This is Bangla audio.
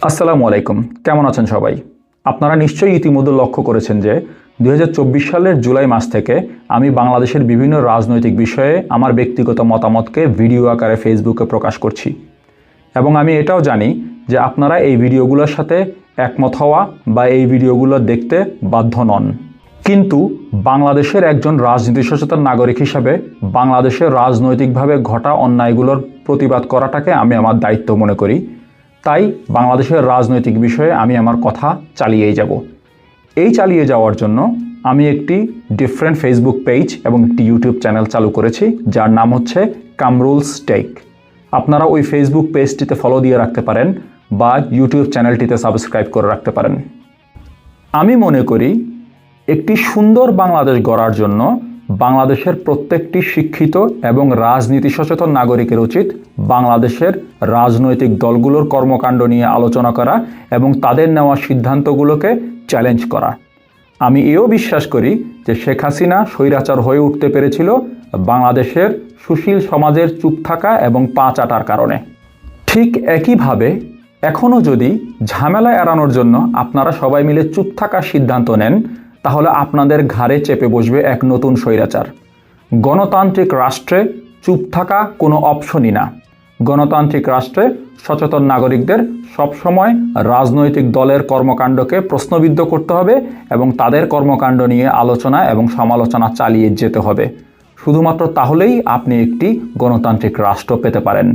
আসসালামু আলাইকুম। কেমন আছেন সবাই? আপনারা নিশ্চয়ই ইতিমধ্যে লক্ষ্য করেছেন যে ২০২৪ সালের জুলাই মাস থেকে আমি বাংলাদেশের বিভিন্ন রাজনৈতিক বিষয়ে আমার ব্যক্তিগত মতামতকে ভিডিও আকারে ফেসবুকে প্রকাশ করছি। এবং আমি এটাও জানি যে আপনারা এই ভিডিওগুলোর সাথে একমত হওয়া বা এই ভিডিওগুলো দেখতে বাধ্য নন। কিন্তু বাংলাদেশের একজন রাজনীতি সচেতন নাগরিক হিসাবে বাংলাদেশের রাজনৈতিকভাবে ঘটা অন্যায়গুলোর প্রতিবাদ করাটাকে আমি আমার দায়িত্ব মনে করি। তাই বাংলাদেশের রাজনৈতিক বিষয়ে আমি আমার কথা চালিয়েই যাব। এই চালিয়ে যাওয়ার জন্য আমি একটি ডিফারেন্ট ফেসবুক পেজ এবং একটি ইউটিউব চ্যানেল চালু করেছি, যার নাম হচ্ছে কামরুলস টেক। আপনারা ওই ফেসবুক পেজটিতে ফলো দিয়ে রাখতে পারেন বা ইউটিউব চ্যানেলটিতে সাবস্ক্রাইব করে রাখতে পারেন। আমি মনে করি একটি সুন্দর বাংলাদেশ গড়ার জন্য বাংলাদেশের প্রত্যেকটি শিক্ষিত এবং রাজনীতি সচেতন নাগরিকের উচিত বাংলাদেশের রাজনৈতিক দলগুলোর কর্মকাণ্ড নিয়ে আলোচনা করা এবং তাদের নেওয়া সিদ্ধান্তগুলোকে চ্যালেঞ্জ করা। আমি এও বিশ্বাস করি যে শেখ হাসিনা স্বৈরাচার হয়ে উঠতে পেরেছিল বাংলাদেশের সুশীল সমাজের চুপ থাকা এবং পা চাটার কারণে। ঠিক একইভাবে এখনও যদি ঝামেলা এড়ানোর জন্য আপনারা সবাই মিলে চুপ থাকার সিদ্ধান্ত নেন, তাহলে আপনাদের ঘাড়ে চেপে বসবে এক নতুন স্বৈরাচার। গণতান্ত্রিক রাষ্ট্রে চুপ থাকা কোনো অপশনই না। গণতান্ত্রিক রাষ্ট্রে সচেতন নাগরিকদের সবসময় রাজনৈতিক দলের কর্মকাণ্ডকে প্রশ্নবিদ্ধ করতে হবে এবং তাদের কর্মকাণ্ড নিয়ে আলোচনা এবং সমালোচনা চালিয়ে যেতে হবে। শুধুমাত্র তাহলেই আপনি একটি গণতান্ত্রিক রাষ্ট্র পেতে পারেন।